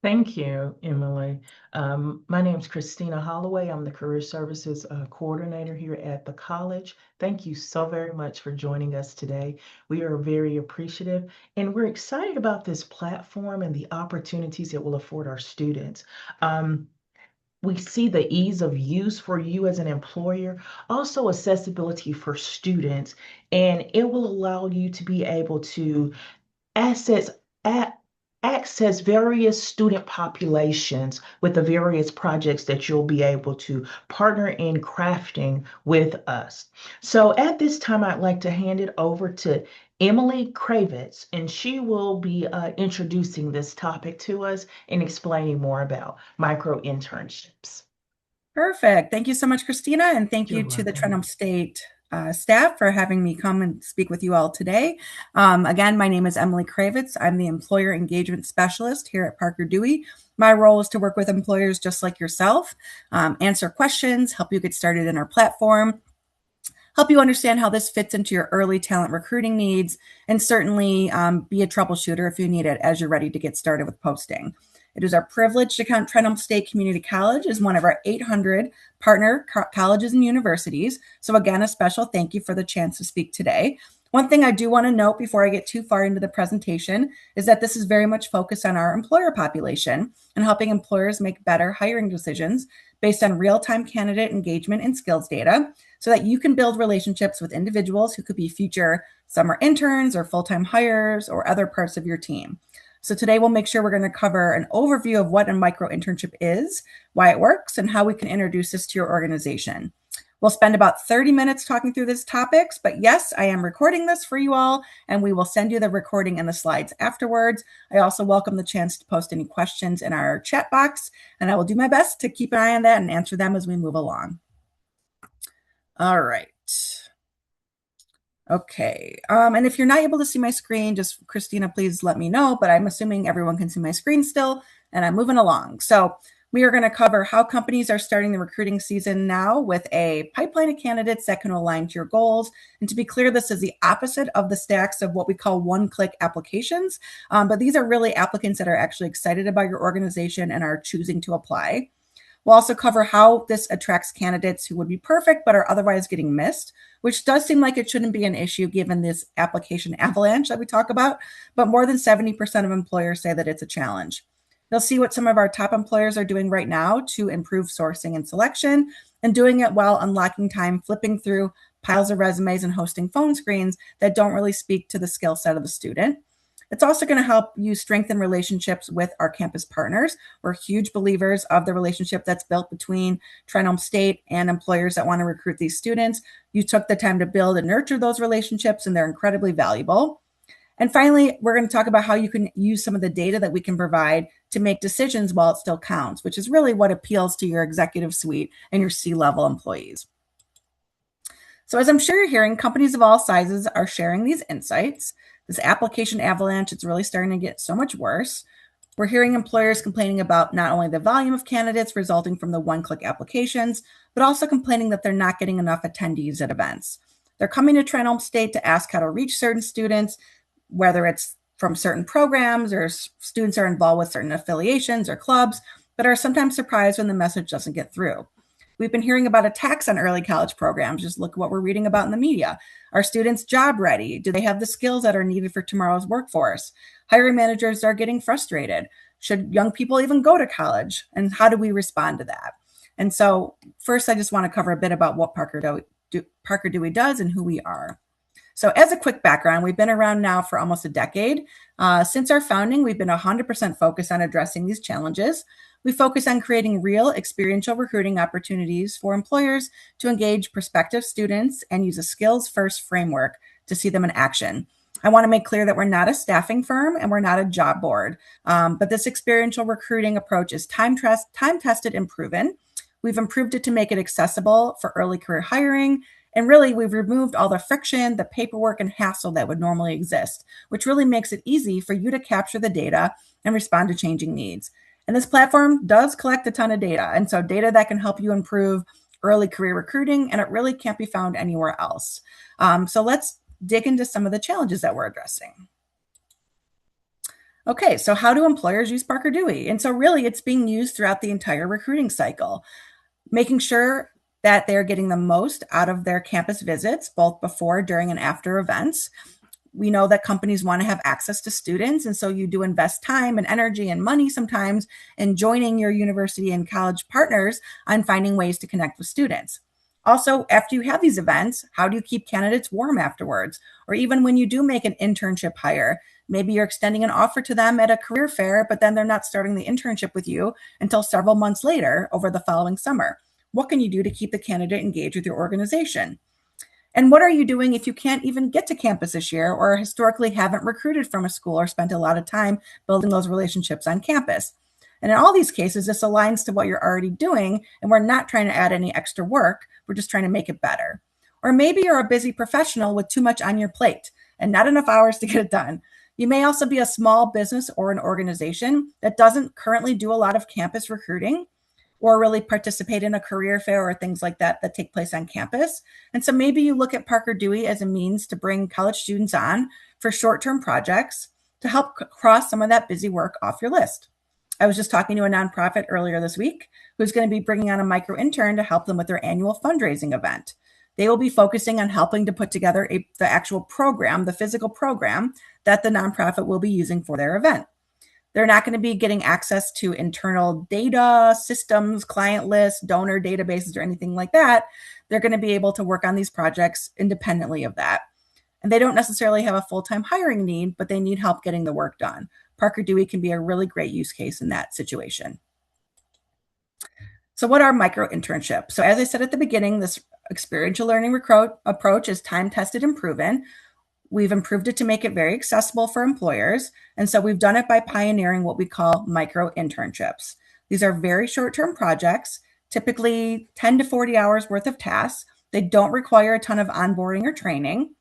Thank you, Emily. My name is Christina Holloway. I'm the Career Services Coordinator here at the college. Thank you so very much for joining us today. We are very appreciative and we're excited about this platform and the opportunities it will afford our students. Um, we see the ease of use for you as an employer, also accessibility for students, and it will allow you to be able to assets a- access various student populations with the various projects that you'll be able to partner in crafting with us. So at this time, I'd like to hand it over to Emily Kravitz, and she will be introducing this topic to us and explaining more about micro-internships. Perfect. Thank you so much, Christina, and thank You're you to the Trenholm welcome. State staff for having me come and speak with you all today. Again, my name is Emily Kravitz. I'm the Employer Engagement Specialist here at Parker Dewey. My role is to work with employers just like yourself, answer questions, help you get started in our platform, help you understand how this fits into your early talent recruiting needs, and certainly be a troubleshooter if you need it as you're ready to get started with posting. It is our privilege to count Trenholm State Community College as one of our 800 partner colleges and universities. So again, a special thank you for the chance to speak today. One thing I do want to note before I get too far into the presentation is that this is very much focused on our employer population and helping employers make better hiring decisions based on real-time candidate engagement and skills data so that you can build relationships with individuals who could be future summer interns or full-time hires or other parts of your team. So today we'll make sure we're going to cover an overview of what a micro-internship is, why it works, and how we can introduce this to your organization. We'll spend about 30 minutes talking through these topics, but yes, I am recording this for you all, and we will send you the recording and the slides afterwards. I also welcome the chance to post any questions in our chat box, and I will do my best to keep an eye on that and answer them as we move along. All right. Okay. And if you're not able to see my screen, just Christina, please let me know. But I'm assuming everyone can see my screen still, and I'm moving along. So we are going to cover how companies are starting the recruiting season now with a pipeline of candidates that can align to your goals. And to be clear, this is the opposite of the stacks of what we call one-click applications. But these are really applicants that are actually excited about your organization and are choosing to apply. We'll also cover how this attracts candidates who would be perfect but are otherwise getting missed, which does seem like it shouldn't be an issue given this application avalanche that we talk about, but more than 70% of employers say that it's a challenge. You'll see what some of our top employers are doing right now to improve sourcing and selection, and doing it while unlocking time flipping through piles of resumes and hosting phone screens that don't really speak to the skill set of the student. It's also going to help you strengthen relationships with our campus partners. We're huge believers of the relationship that's built between Trenholm State and employers that want to recruit these students. You took the time to build and nurture those relationships, and they're incredibly valuable. And finally, we're going to talk about how you can use some of the data that we can provide to make decisions while it still counts, which is really what appeals to your executive suite and your C-level employees. So as I'm sure you're hearing, companies of all sizes are sharing these insights. This application avalanche, it's really starting to get so much worse. We're hearing employers complaining about not only the volume of candidates resulting from the one-click applications, but also complaining that they're not getting enough attendees at events. They're coming to Trenholm State to ask how to reach certain students, whether it's from certain programs or students are involved with certain affiliations or clubs, but are sometimes surprised when the message doesn't get through. We've been hearing about attacks on early college programs. Just look at what we're reading about in the media. Are students job ready? Do they have the skills that are needed for tomorrow's workforce? Hiring managers are getting frustrated. Should young people even go to college? And how do we respond to that? And so first, I just want to cover a bit about what Parker Dewey does and who we are. So as a quick background, we've been around now for almost a decade. Since our founding, we've been 100% focused on addressing these challenges. We focus on creating real experiential recruiting opportunities for employers to engage prospective students and use a skills-first framework to see them in action. I want to make clear that we're not a staffing firm and we're not a job board, but this experiential recruiting approach is time-tested and proven. We've improved it to make it accessible for early career hiring. And really, we've removed all the friction, the paperwork, and hassle that would normally exist, which really makes it easy for you to capture the data and respond to changing needs. And this platform does collect a ton of data. And so data that can help you improve early career recruiting, and it really can't be found anywhere else. So let's dig into some of the challenges that we're addressing. Okay, so how do employers use Parker Dewey? And so really it's being used throughout the entire recruiting cycle, making sure that they're getting the most out of their campus visits, both before, during, and after events. We know that companies want to have access to students, and so you do invest time and energy and money sometimes in joining your university and college partners on finding ways to connect with students. Also, after you have these events, how do you keep candidates warm afterwards? Or even when you do make an internship hire, maybe you're extending an offer to them at a career fair, but then they're not starting the internship with you until several months later over the following summer. What can you do to keep the candidate engaged with your organization? And what are you doing if you can't even get to campus this year or historically haven't recruited from a school or spent a lot of time building those relationships on campus? And in all these cases, this aligns to what you're already doing, and we're not trying to add any extra work. We're just trying to make it better. Or maybe you're a busy professional with too much on your plate and not enough hours to get it done. You may also be a small business or an organization that doesn't currently do a lot of campus recruiting or really participate in a career fair or things like that that take place on campus. And so maybe you look at Parker Dewey as a means to bring college students on for short-term projects to help cross some of that busy work off your list. I was just talking to a nonprofit earlier this week who's going to be bringing on a micro intern to help them with their annual fundraising event. They will be focusing on helping to put together the actual program, the physical program that the nonprofit will be using for their event. They're not going to be getting access to internal data, systems, client lists, donor databases, or anything like that. They're going to be able to work on these projects independently of that. And they don't necessarily have a full-time hiring need, but they need help getting the work done. Parker Dewey can be a really great use case in that situation. So what are micro-internships? So as I said at the beginning, this experiential learning approach is time-tested and proven. We've improved it to make it very accessible for employers. And so we've done it by pioneering what we call micro-internships. These are very short-term projects, typically 10 to 40 hours worth of tasks. They don't require a ton of onboarding or training.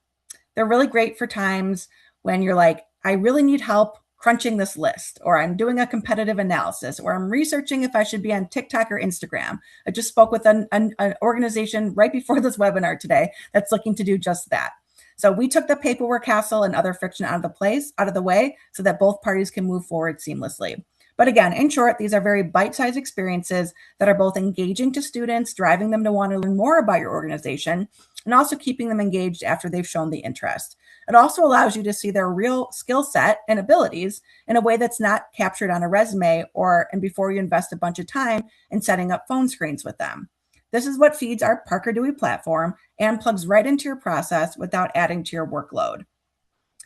They're really great for times when you're like, I really need help crunching this list, or I'm doing a competitive analysis, or I'm researching if I should be on TikTok or Instagram. I just spoke with an organization right before this webinar today that's looking to do just that. So we took the paperwork hassle and other friction out of the way so that both parties can move forward seamlessly. But again, in short, these are very bite-sized experiences that are both engaging to students, driving them to want to learn more about your organization, and also keeping them engaged after they've shown the interest. It also allows you to see their real skill set and abilities in a way that's not captured on a resume and before you invest a bunch of time in setting up phone screens with them. This is what feeds our Parker Dewey platform and plugs right into your process without adding to your workload.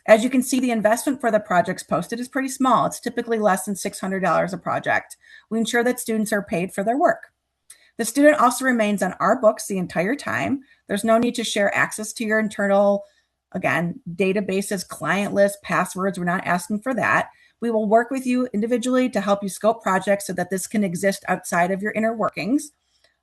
As you can see, the investment for the projects posted is pretty small. It's typically less than $600 a project. We ensure that students are paid for their work. The student also remains on our books the entire time. There's no need to share access to your internal, again, databases, client lists, passwords. We're not asking for that. We will work with you individually to help you scope projects so that this can exist outside of your inner workings.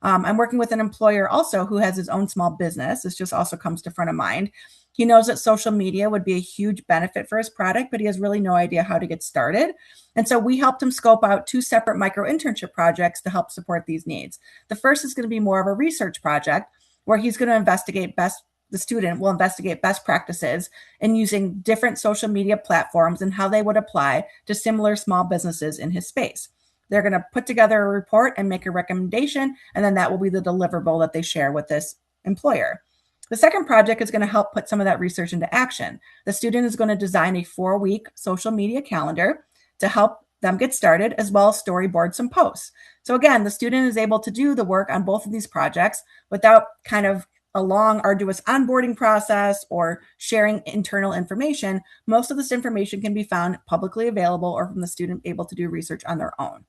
I'm working with an employer also who has his own small business. This just also comes to front of mind. He knows that social media would be a huge benefit for his product, but he has really no idea how to get started. And so we helped him scope out 2 separate micro-internship projects to help support these needs. The first is going to be more of a research project where he's going to the student will investigate best practices in using different social media platforms and how they would apply to similar small businesses in his space. They're going to put together a report and make a recommendation, and then that will be the deliverable that they share with this employer. The second project is going to help put some of that research into action. The student is going to design a 4-week social media calendar to help them get started, as well as storyboard some posts. So again, the student is able to do the work on both of these projects without kind of a long, arduous onboarding process or sharing internal information. Most of this information can be found publicly available or from the student able to do research on their own.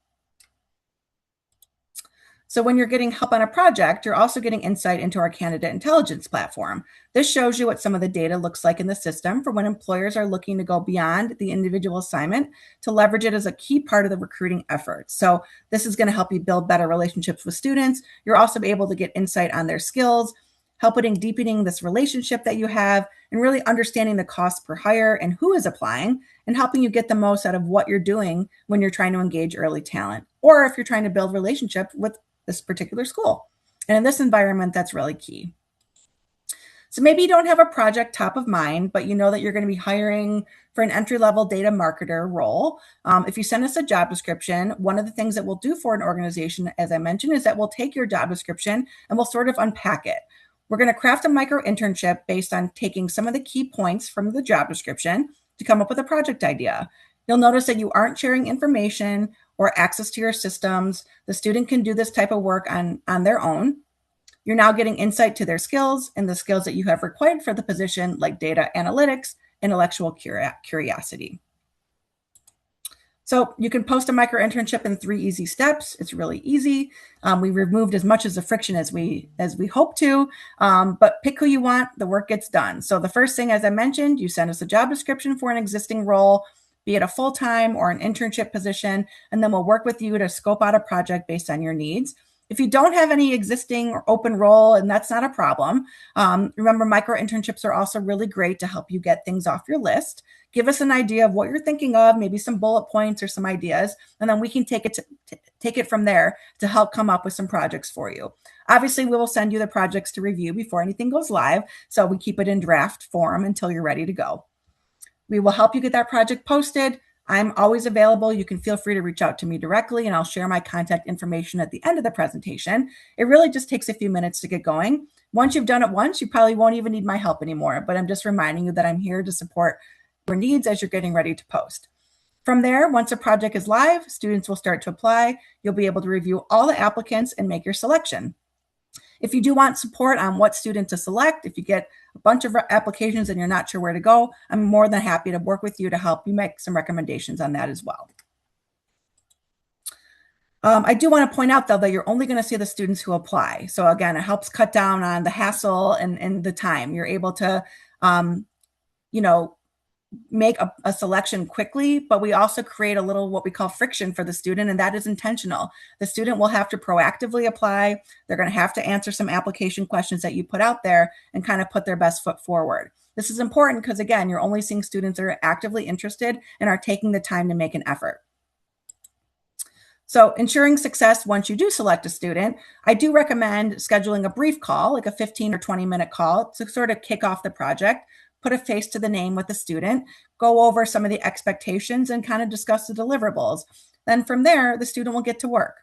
So when you're getting help on a project, you're also getting insight into our candidate intelligence platform. This shows you what some of the data looks like in the system for when employers are looking to go beyond the individual assignment to leverage it as a key part of the recruiting effort. So this is going to help you build better relationships with students. You're also able to get insight on their skills, helping deepening this relationship that you have, and really understanding the cost per hire and who is applying, and helping you get the most out of what you're doing when you're trying to engage early talent, or if you're trying to build relationship with this particular school. And in this environment, that's really key. So maybe you don't have a project top of mind, but you know that you're going to be hiring for an entry-level data marketer role. If you send us a job description, one of the things that we'll do for an organization, as I mentioned, is that we'll take your job description and we'll sort of unpack it. We're going to craft a micro-internship based on taking some of the key points from the job description to come up with a project idea. You'll notice that you aren't sharing information or access to your systems. The student can do this type of work on their own. You're now getting insight to their skills and the skills that you have required for the position, like data analytics, intellectual curiosity. So you can post a micro-internship in 3 easy steps. It's really easy. We removed as much of the friction as we hope to, but pick who you want, the work gets done. So the first thing, as I mentioned, you send us a job description for an existing role, be it a full-time or an internship position, and then we'll work with you to scope out a project based on your needs. If you don't have any existing or open role, and that's not a problem, remember micro-internships are also really great to help you get things off your list. Give us an idea of what you're thinking of, maybe some bullet points or some ideas, and then we can take it from there to help come up with some projects for you. Obviously, we will send you the projects to review before anything goes live, so we keep it in draft form until you're ready to go. We will help you get that project posted. I'm always available. You can feel free to reach out to me directly, and I'll share my contact information at the end of the presentation. It really just takes a few minutes to get going. Once you've done it once, you probably won't even need my help anymore, but I'm just reminding you that I'm here to support your needs as you're getting ready to post. From there, once a project is live, students will start to apply. You'll be able to review all the applicants and make your selection. If you do want support on what student to select, if you get a bunch of applications and you're not sure where to go, I'm more than happy to work with you to help you make some recommendations on that as well. I do want to point out, though, that you're only going to see the students who apply. So again, it helps cut down on the hassle and the time. You're able to, make a selection quickly, but we also create a little what we call friction for the student, and that is intentional. The student will have to proactively apply. They're going to have to answer some application questions that you put out there and kind of put their best foot forward. This is important because, again, you're only seeing students that are actively interested and are taking the time to make an effort. So ensuring success once you do select a student, I do recommend scheduling a brief call, like a 15 or 20-minute call, to sort of kick off the project, put a face to the name with the student, go over some of the expectations, and kind of discuss the deliverables. Then from there, the student will get to work.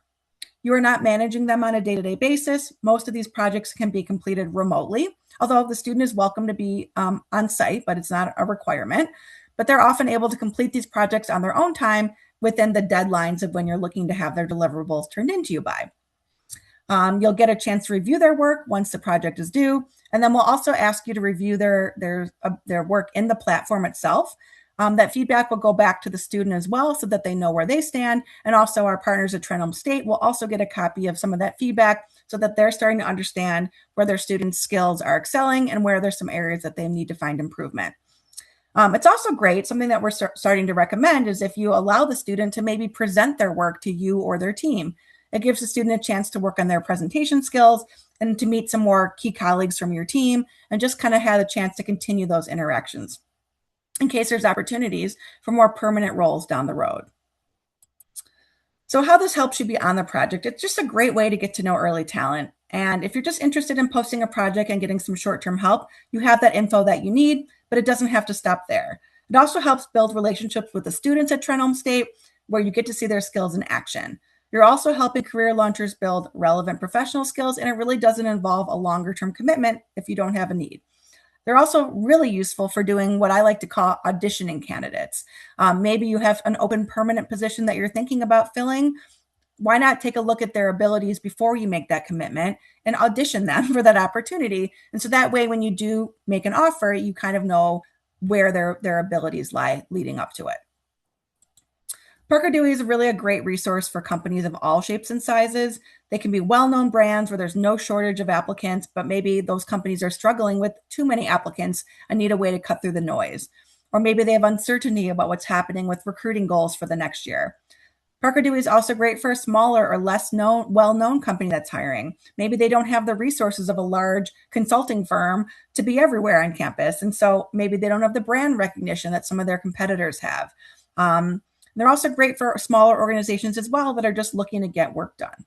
You are not managing them on a day-to-day basis. Most of these projects can be completed remotely, although the student is welcome to be on site, but it's not a requirement. But they're often able to complete these projects on their own time within the deadlines of when you're looking to have their deliverables turned into you by. You'll get a chance to review their work once the project is due, and then we'll also ask you to review their work in the platform itself. That feedback will go back to the student as well so that they know where they stand, and also our partners at Trenholm State will also get a copy of some of that feedback so that they're starting to understand where their students' skills are excelling and where there's some areas that they need to find improvement. It's also great, something that we're starting to recommend is if you allow the student to maybe present their work to you or their team. It gives the student a chance to work on their presentation skills and to meet some more key colleagues from your team and just kind of have a chance to continue those interactions in case there's opportunities for more permanent roles down the road. So how this helps you be on the project, it's just a great way to get to know early talent. And if you're just interested in posting a project and getting some short-term help, you have that info that you need, but it doesn't have to stop there. It also helps build relationships with the students at Trenholm State where you get to see their skills in action. You're also helping career launchers build relevant professional skills, and it really doesn't involve a longer-term commitment if you don't have a need. They're also really useful for doing what I like to call auditioning candidates. Maybe you have an open permanent position that you're thinking about filling. Why not take a look at their abilities before you make that commitment and audition them for that opportunity? And so that way, when you do make an offer, you kind of know where their abilities lie leading up to it. Parker Dewey is really a great resource for companies of all shapes and sizes. They can be well-known brands where there's no shortage of applicants, but maybe those companies are struggling with too many applicants and need a way to cut through the noise. Or maybe they have uncertainty about what's happening with recruiting goals for the next year. Parker Dewey is also great for a smaller or less well-known company that's hiring. Maybe they don't have the resources of a large consulting firm to be everywhere on campus, and so maybe they don't have the brand recognition that some of their competitors have. They're also great for smaller organizations as well that are just looking to get work done.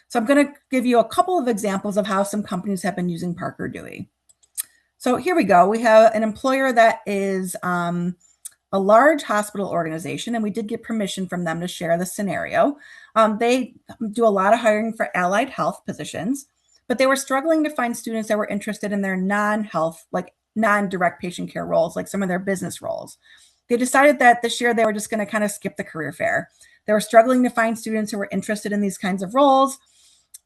So I'm going to give you a couple of examples of how some companies have been using Parker Dewey. So here we go. We have an employer that is a large hospital organization, and we did get permission from them to share the scenario. They do a lot of hiring for allied health positions, but they were struggling to find students that were interested in their non-health, like non-direct patient care roles, like some of their business roles. They decided that this year they were just going to kind of skip the career fair. They were struggling to find students who were interested in these kinds of roles.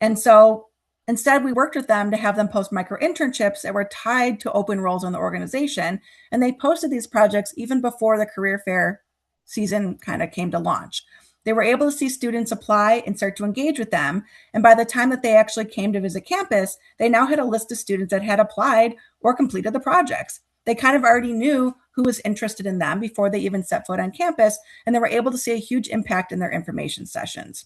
And so instead, we worked with them to have them post micro-internships that were tied to open roles in the organization. And they posted these projects even before the career fair season kind of came to launch. They were able to see students apply and start to engage with them. And by the time that they actually came to visit campus, they now had a list of students that had applied or completed the projects. They kind of already knew who was interested in them before they even set foot on campus, and they were able to see a huge impact in their information sessions.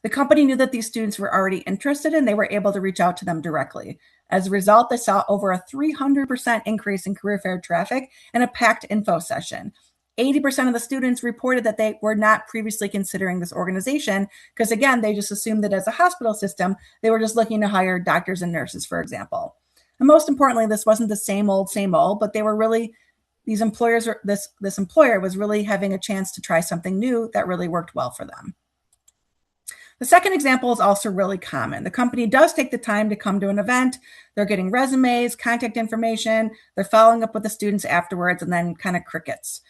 The company knew that these students were already interested and they were able to reach out to them directly. As a result, they saw over a 300% increase in career fair traffic and a packed info session. 80% of the students reported that they were not previously considering this organization because, again, they just assumed that as a hospital system, they were just looking to hire doctors and nurses, for example. And most importantly, this wasn't the same old, but they were really, these employers, this employer was really having a chance to try something new that really worked well for them. The second example is also really common. The company does take the time to come to an event. They're getting resumes, contact information. They're following up with the students afterwards, and then kind of crickets.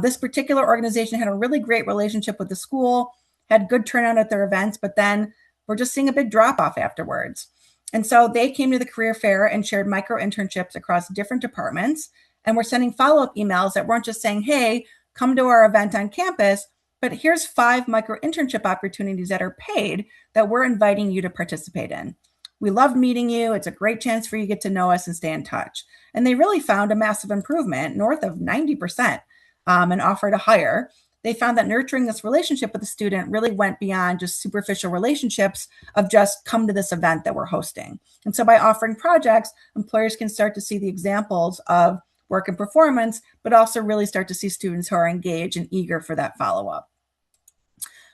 This particular organization had a really great relationship with the school, had good turnout at their events, but then we're just seeing a big drop off afterwards. And so they came to the career fair and shared micro-internships across different departments. And we're sending follow-up emails that weren't just saying, hey, come to our event on campus, but here's 5 micro-internship opportunities that are paid that we're inviting you to participate in. We loved meeting you. It's a great chance for you to get to know us and stay in touch. And they really found a massive improvement, north of 90%, and offered a hire. They found that nurturing this relationship with the student really went beyond just superficial relationships of just come to this event that we're hosting. And so by offering projects, employers can start to see the examples of work and performance, but also really start to see students who are engaged and eager for that follow-up.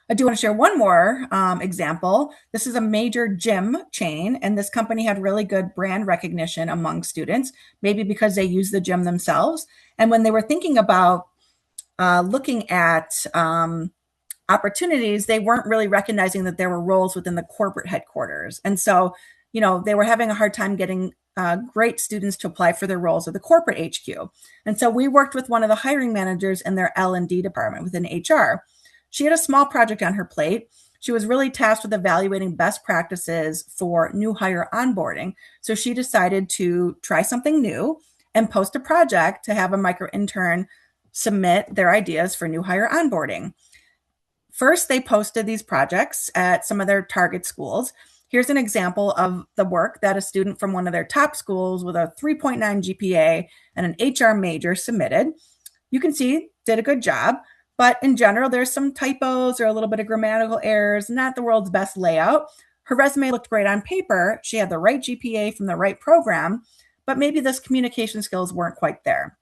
I do want to share one more example. This is a major gym chain, and this company had really good brand recognition among students, maybe because they use the gym themselves. And when they were thinking about looking at opportunities, they weren't really recognizing that there were roles within the corporate headquarters. And so, they were having a hard time getting great students to apply for their roles at the corporate HQ. And so we worked with one of the hiring managers in their L&D department within HR. She had a small project on her plate. She was really tasked with evaluating best practices for new hire onboarding. So she decided to try something new and post a project to have a micro intern submit their ideas for new hire onboarding. First, they posted these projects at some of their target schools. Here's an example of the work that a student from one of their top schools with a 3.9 GPA and an HR major submitted. You can see did a good job, but in general, there's some typos or a little bit of grammatical errors, not the world's best layout. Her resume looked great on paper. She had the right GPA from the right program, but maybe those communication skills weren't quite there.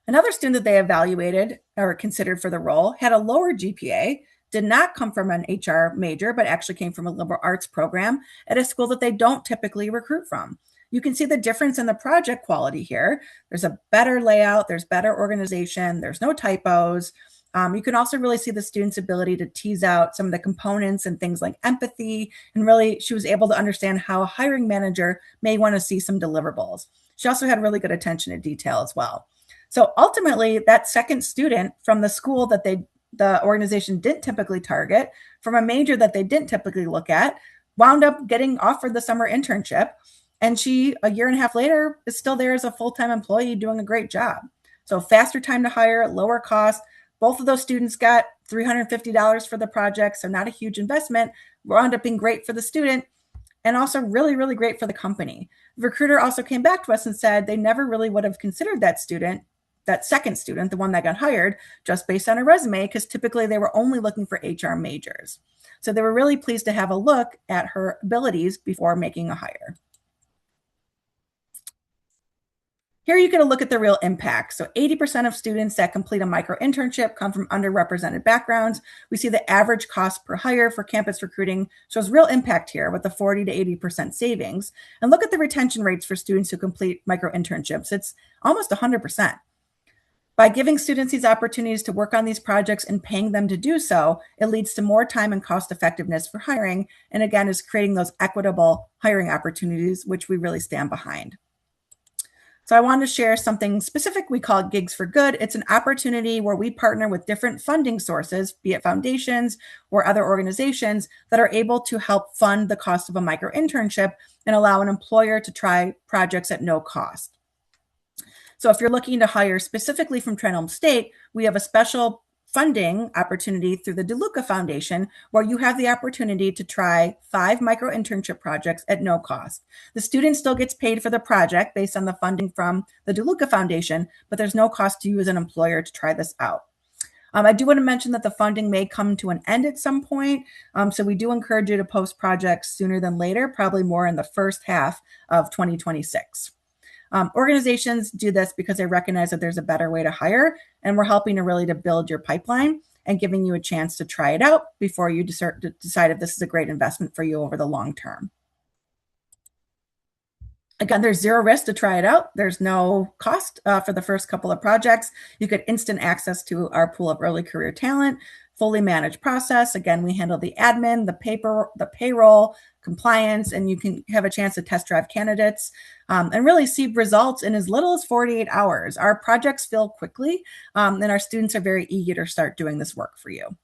Another student that they evaluated or considered for the role had a lower GPA, did not come from an HR major, but actually came from a liberal arts program at a school that they don't typically recruit from. You can see the difference in the project quality here. There's a better layout, there's better organization, there's no typos. You can also really see the student's ability to tease out some of the components and things like empathy. And really, she was able to understand how a hiring manager may want to see some deliverables. She also had really good attention to detail as well. So ultimately, that second student from the school that the organization didn't typically target, from a major that they didn't typically look at, wound up getting offered the summer internship. And she, a year and a half later, is still there as a full-time employee doing a great job. So faster time to hire, lower cost. Both of those students got $350 for the project, so not a huge investment. Wound up being great for the student and also really, really great for the company. The recruiter also came back to us and said they never really would have considered that student, that second student, the one that got hired, just based on a resume, because typically they were only looking for HR majors. So they were really pleased to have a look at her abilities before making a hire. Here you get a look at the real impact. So 80% of students that complete a micro-internship come from underrepresented backgrounds. We see the average cost per hire for campus recruiting shows real impact here with the 40 to 80% savings. And look at the retention rates for students who complete micro-internships. It's almost 100%. By giving students these opportunities to work on these projects and paying them to do so, it leads to more time and cost effectiveness for hiring. And again, is creating those equitable hiring opportunities, which we really stand behind. So I want to share something specific we call Gigs for Good. It's an opportunity where we partner with different funding sources, be it foundations or other organizations that are able to help fund the cost of a micro internship and allow an employer to try projects at no cost. So if you're looking to hire specifically from Trenholm State, we have a special funding opportunity through the DeLuca Foundation, where you have the opportunity to try 5 micro internship projects at no cost. The student still gets paid for the project based on the funding from the DeLuca Foundation, but there's no cost to you as an employer to try this out. I do want to mention that the funding may come to an end at some point. So we do encourage you to post projects sooner than later, probably more in the first half of 2026. Organizations do this because they recognize that there's a better way to hire, and we're helping to really to build your pipeline and giving you a chance to try it out before you decide if this is a great investment for you over the long term. Again, there's zero risk to try it out. There's no cost for the first couple of projects. You get instant access to our pool of early career talent, fully managed process. Again, we handle the admin, the payroll, compliance, and you can have a chance to test drive candidates and really see results in as little as 48 hours. Our projects fill quickly, and our students are very eager to start doing this work for you.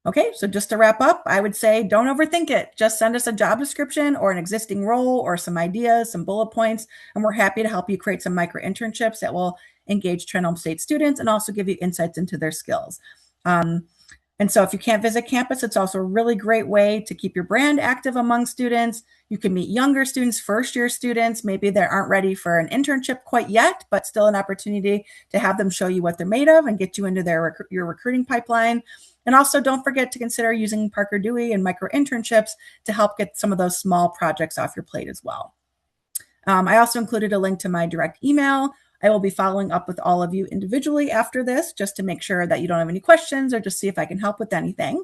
Okay, so just to wrap up, I would say don't overthink it. Just send us a job description or an existing role or some ideas, some bullet points, and we're happy to help you create some micro internships that will engage Trenholm State students and also give you insights into their skills. And so if you can't visit campus, it's also a really great way to keep your brand active among students. You can meet younger students, first-year students, maybe that aren't ready for an internship quite yet, but still an opportunity to have them show you what they're made of and get you into your recruiting pipeline. And also don't forget to consider using Parker Dewey and micro-internships to help get some of those small projects off your plate as well. I also included a link to my direct email. I will be following up with all of you individually after this just to make sure that you don't have any questions or just see if I can help with anything.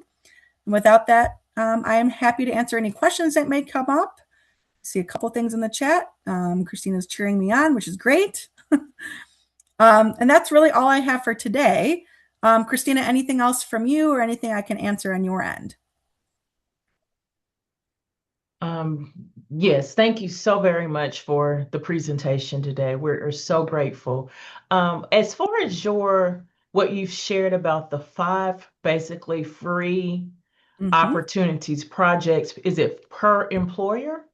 And without that, I am happy to answer any questions that may come up. I see a couple things in the chat. Christina's cheering me on, which is great. And that's really all I have for today. Christina, anything else from you or anything I can answer on your end? Yes, thank you so very much for the presentation today. We're so grateful. As far as what you've shared about the 5 basically free opportunities, projects, is it per employer?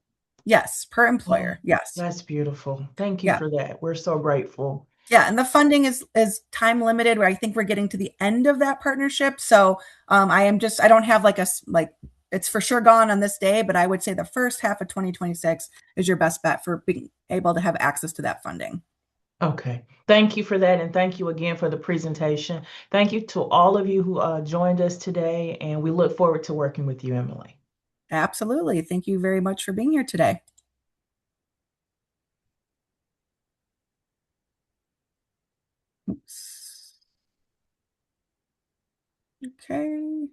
Yes, per employer. Oh, Yes. that's beautiful. Thank you Yeah. for that. We're so grateful. Yeah, and the funding is time limited. Where I think we're getting to the end of that partnership. So I don't have like it's for sure gone on this day, but I would say the first half of 2026 is your best bet for being able to have access to that funding. Okay. Thank you for that. And thank you again for the presentation. Thank you to all of you who joined us today. And we look forward to working with you, Emily. Absolutely. Thank you very much for being here today. Oops. Okay.